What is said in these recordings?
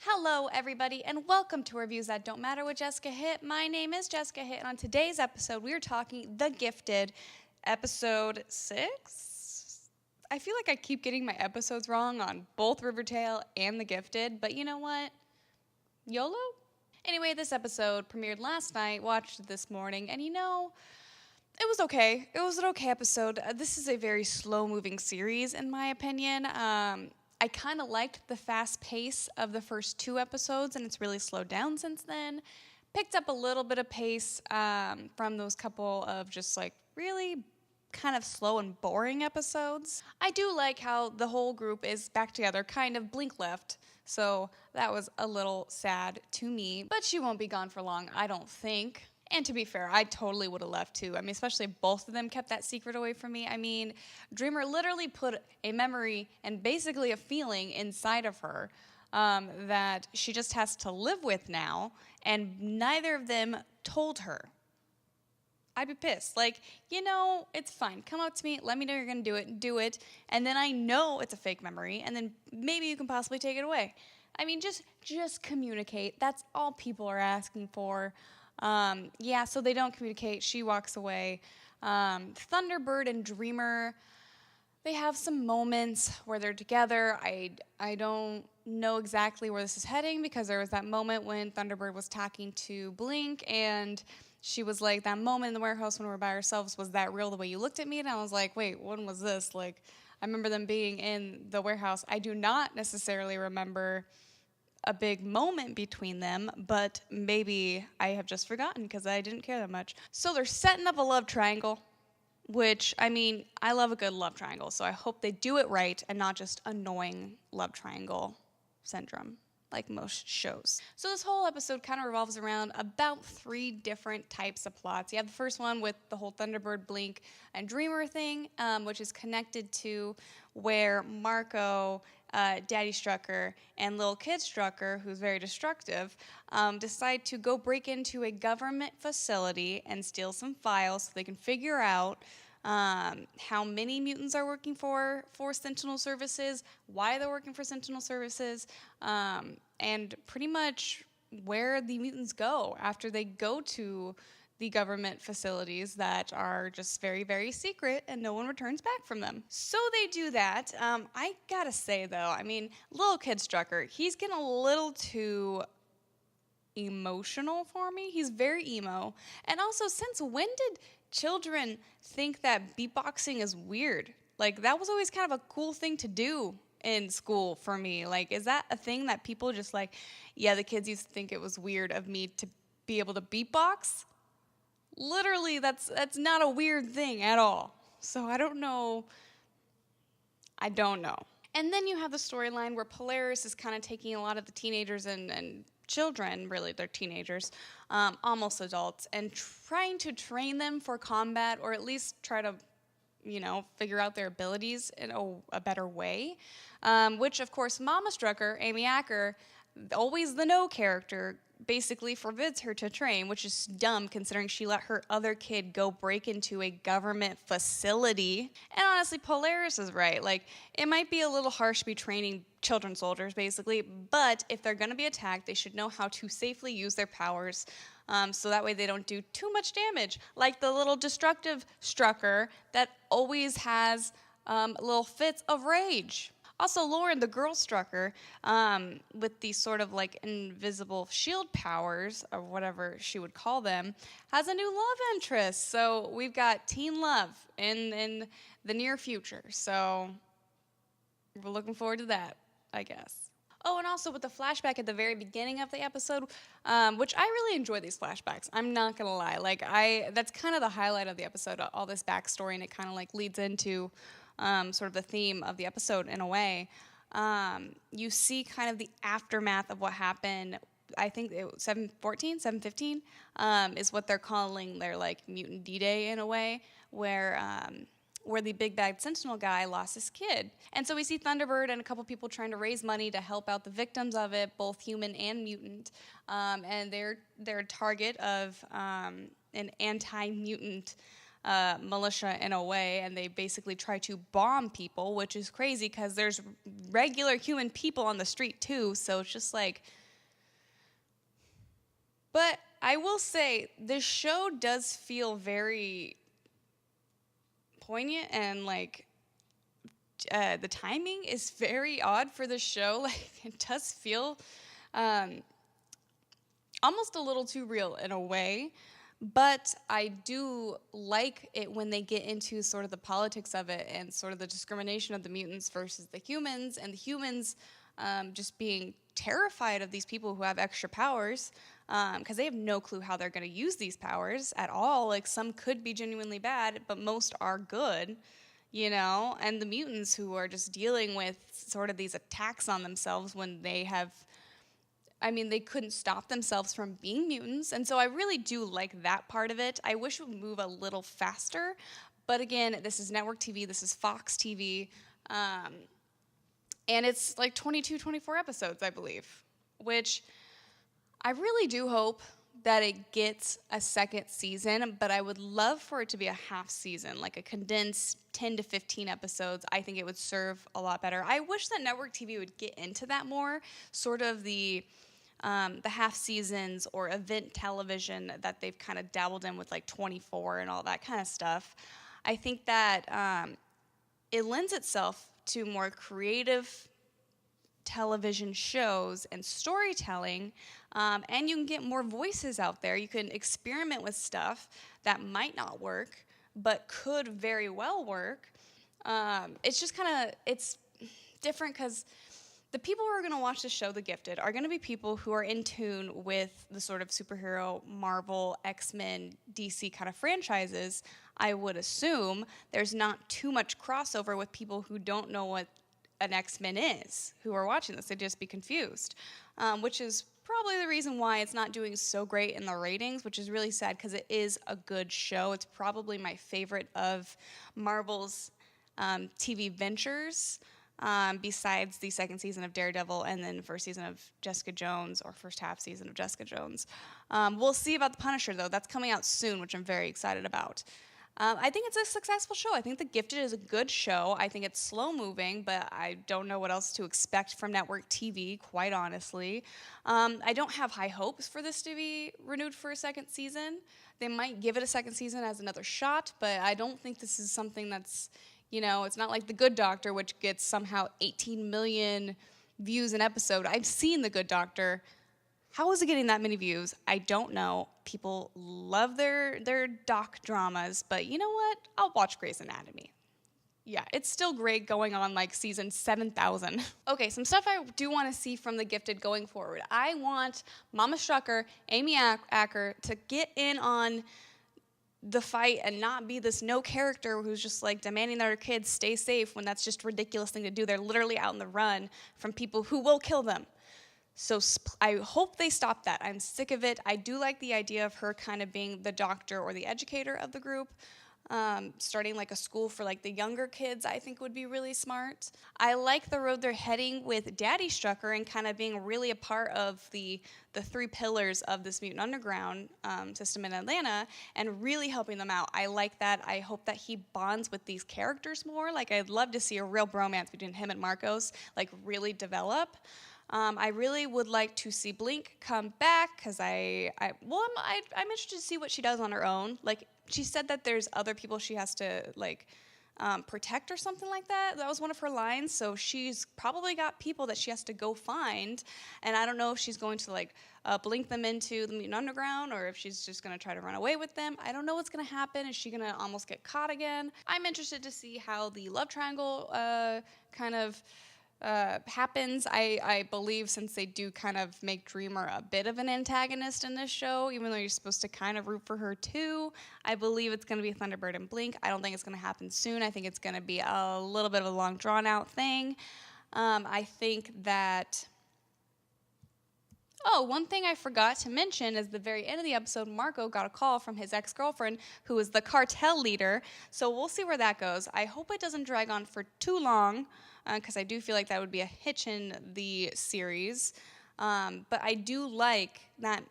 Hello, everybody, and welcome to Reviews That Don't Matter with Jessica Hitt. My name is Jessica Hitt, and on today's episode, we are talking The Gifted, episode 6. I feel like I keep getting my episodes wrong on both Riverdale and The Gifted, but you know what? YOLO? Anyway, this episode premiered last night, watched it this morning, and it was okay. It was an okay episode. This is a very slow-moving series, in my opinion. I kind of liked the fast pace of the first 2 episodes, and it's really slowed down since then. Picked up a little bit of pace from those couple of just like really kind of slow and boring episodes. I do like how the whole group is back together, kind of Blink left. So that was a little sad to me, but she won't be gone for long, I don't think. And to be fair, I totally would have left too. I mean, especially if both of them kept that secret away from me. I mean, Dreamer literally put a memory and basically a feeling inside of her that she just has to live with now, and neither of them told her. I'd be pissed. Like, it's fine. Come up to me, let me know you're going to do it, and then I know it's a fake memory, and then maybe you can possibly take it away. I mean, just communicate. That's all people are asking for. So they don't communicate. She walks away. Thunderbird and Dreamer, they have some moments where they're together. I don't know exactly where this is heading, because there was that moment when Thunderbird was talking to Blink, and she was like, that moment in the warehouse when we were by ourselves, was that real the way you looked at me? And I was like, wait, when was this? Like, I remember them being in the warehouse. I do not necessarily remember a big moment between them, but maybe I have just forgotten because I didn't care that much. So they're setting up a love triangle, which, I mean, I love a good love triangle, so I hope they do it right and not just annoying love triangle syndrome like most shows. So this whole episode kind of revolves around about 3 different types of plots. You have the first one with the whole Thunderbird, Blink, and Dreamer thing, which is connected to where Marco, Daddy Strucker, and Little Kid Strucker, who's very destructive, decide to go break into a government facility and steal some files so they can figure out how many mutants are working for Sentinel Services, why they're working for Sentinel Services, and pretty much where the mutants go after they go to the government facilities that are just very, very secret and no one returns back from them. So they do that. I gotta say, though, I mean, Little Kid Strucker, he's getting a little too emotional for me. He's very emo. And also, since when did children think that beatboxing is weird? Like, that was always kind of a cool thing to do in school for me. Like, is that a thing that people just like, yeah, the kids used to think it was weird of me to be able to beatbox? Literally, that's not a weird thing at all. So I don't know. And then you have the storyline where Polaris is kind of taking a lot of the teenagers and children, really, they're teenagers, almost adults, and trying to train them for combat, or at least try to, figure out their abilities in a better way. Which, of course, Mama Strucker, Amy Acker, always the no character, basically forbids her to train, which is dumb considering she let her other kid go break into a government facility. And honestly, Polaris is right. Like, it might be a little harsh to be training children soldiers, basically, but if they're going to be attacked, they should know how to safely use their powers, so that way they don't do too much damage. Like the little destructive Strucker that always has little fits of rage. Also, Lauren, the girl Strucker, with these sort of like invisible shield powers, or whatever she would call them, has a new love interest. So we've got teen love in the near future. So we're looking forward to that, I guess. Oh, and also with the flashback at the very beginning of the episode, which I really enjoy these flashbacks. I'm not gonna lie. Like, that's kind of the highlight of the episode, all this backstory, and it kind of like leads into sort of the theme of the episode in a way. You see kind of the aftermath of what happened. I think it was 715 is what they're calling their like mutant D-Day in a way, where the big bad Sentinel guy lost his kid. And so we see Thunderbird and a couple people trying to raise money to help out the victims of it, both human and mutant. And they're a target of an anti-mutant militia in a way, and they basically try to bomb people, which is crazy because there's regular human people on the street too, so it's just like... But I will say, this show does feel very poignant, and like the timing is very odd for the show. Like, it does feel almost a little too real in a way. But I do like it when they get into sort of the politics of it and sort of the discrimination of the mutants versus the humans, and the humans just being terrified of these people who have extra powers, because they have no clue how they're going to use these powers at all. Like, some could be genuinely bad, but most are good, you know? And the mutants who are just dealing with sort of these attacks on themselves when they have... I mean, they couldn't stop themselves from being mutants, and so I really do like that part of it. I wish it would move a little faster, but again, this is network TV, this is Fox TV, and it's like 22, 24 episodes, I believe, which I really do hope that it gets a second season, but I would love for it to be a half season, like a condensed 10 to 15 episodes. I think it would serve a lot better. I wish that network TV would get into that more, sort of the half seasons or event television that they've kind of dabbled in with, like 24 and all that kind of stuff. I think that it lends itself to more creative television shows and storytelling, and you can get more voices out there. You can experiment with stuff that might not work, but could very well work. It's just kind of, it's different because the people who are going to watch the show, The Gifted, are going to be people who are in tune with the sort of superhero, Marvel, X-Men, DC kind of franchises. I would assume there's not too much crossover with people who don't know what an X-Men is, who are watching this. They'd just be confused, which is probably the reason why it's not doing so great in the ratings, which is really sad because it is a good show. It's probably my favorite of Marvel's TV ventures, besides the second season of Daredevil and then first season of Jessica Jones, or first half season of Jessica Jones. We'll see about The Punisher, though. That's coming out soon, which I'm very excited about. I think it's a successful show. I think The Gifted is a good show. I think it's slow-moving, but I don't know what else to expect from network TV, quite honestly. I don't have high hopes for this to be renewed for a second season. They might give it a second season as another shot, but I don't think this is something that's, you know, it's not like The Good Doctor, which gets somehow 18 million views an episode. I've seen The Good Doctor. How is it getting that many views? I don't know. People love their doc dramas, but you know what? I'll watch Grey's Anatomy. Yeah, it's still great going on like season 7,000. Okay, some stuff I do want to see from The Gifted going forward. I want Mama Strucker, Amy Acker to get in on the fight and not be this no character who's just like demanding that her kids stay safe when that's just a ridiculous thing to do. They're literally out in the run from people who will kill them. So I hope they stop that. I'm sick of it. I do like the idea of her kind of being the doctor or the educator of the group. Starting like a school for like the younger kids, I think would be really smart. I like the road they're heading with Daddy Strucker and kind of being really a part of the three pillars of this Mutant Underground system in Atlanta and really helping them out. I like that. I hope that he bonds with these characters more. Like, I'd love to see a real bromance between him and Marcos, like, really develop. I really would like to see Blink come back because I'm interested to see what she does on her own. Like, she said that there's other people she has to like protect or something like that. That was one of her lines. So she's probably got people that she has to go find, and I don't know if she's going to like blink them into the Mutant Underground or if she's just going to try to run away with them. I don't know what's going to happen. Is she going to almost get caught again? I'm interested to see how the love triangle kind of happens. I believe, since they do kind of make Dreamer a bit of an antagonist in this show, even though you're supposed to kind of root for her too, I believe it's going to be Thunderbird and Blink. I don't think it's going to happen soon. I think it's going to be a little bit of a long drawn out thing. I think that... Oh, one thing I forgot to mention is the very end of the episode, Marco got a call from his ex-girlfriend, who is the cartel leader. So we'll see where that goes. I hope it doesn't drag on for too long, because I do feel like that would be a hitch in the series. But I do like that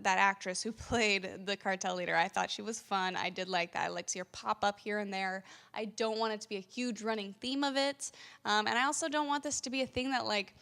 actress who played the cartel leader. I thought she was fun. I did like that. I like to see her pop up here and there. I don't want it to be a huge running theme of it. And I also don't want this to be a thing that, like,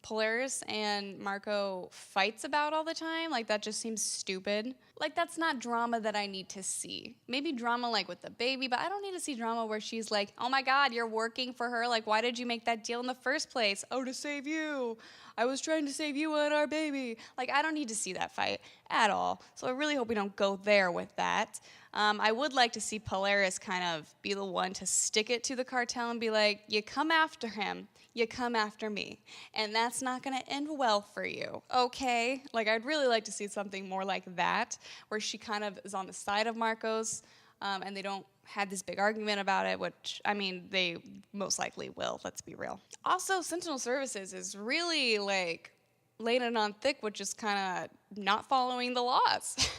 Polaris and Marco fights about all the time. Like, that just seems stupid. Like, that's not drama that I need to see. Maybe drama, like, with the baby, but I don't need to see drama where she's like, oh my God, you're working for her. Like, why did you make that deal in the first place? Oh, to save you. I was trying to save you and our baby. Like, I don't need to see that fight at all. So I really hope we don't go there with that. I would like to see Polaris kind of be the one to stick it to the cartel and be like, you come after him, you come after me. And that's not going to end well for you, okay? Like, I'd really like to see something more like that, where she kind of is on the side of Marcos, and they don't have this big argument about it, which, I mean, they most likely will, let's be real. Also, Sentinel Services is really, like, laying it on thick with just kind of not following the laws.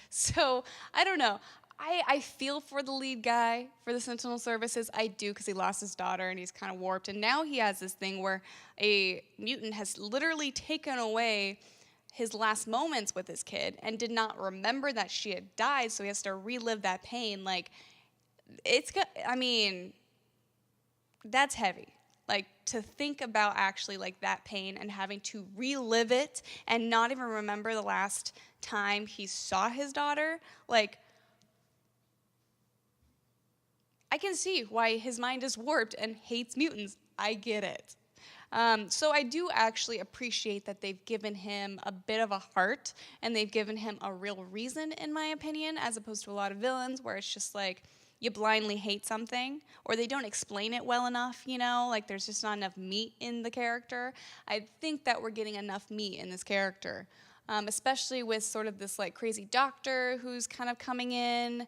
So, I don't know. I feel for the lead guy for the Sentinel Services. I do, because he lost his daughter and he's kind of warped. And now he has this thing where a mutant has literally taken away his last moments with his kid and did not remember that she had died, so he has to relive that pain. Like, I mean, that's heavy. Like, to think about actually, like, that pain and having to relive it and not even remember the last time he saw his daughter, like, I can see why his mind is warped and hates mutants. I get it. So I do actually appreciate that they've given him a bit of a heart and they've given him a real reason, in my opinion, as opposed to a lot of villains where it's just like, you blindly hate something, or they don't explain it well enough, you know, like there's just not enough meat in the character. I think that we're getting enough meat in this character, especially with sort of this like crazy doctor who's kind of coming in.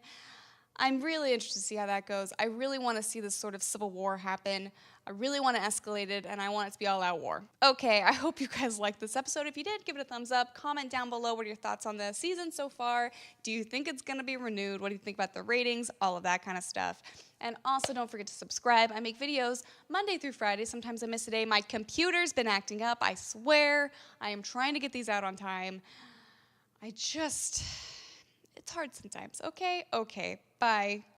I'm really interested to see how that goes. I really want to see this sort of civil war happen. I really want to escalate it, and I want it to be all-out war. Okay, I hope you guys liked this episode. If you did, give it a thumbs up. Comment down below what are your thoughts on the season so far. Do you think it's going to be renewed? What do you think about the ratings? All of that kind of stuff. And also, don't forget to subscribe. I make videos Monday through Friday. Sometimes I miss a day. My computer's been acting up, I swear. I am trying to get these out on time. It's hard sometimes. Okay, bye.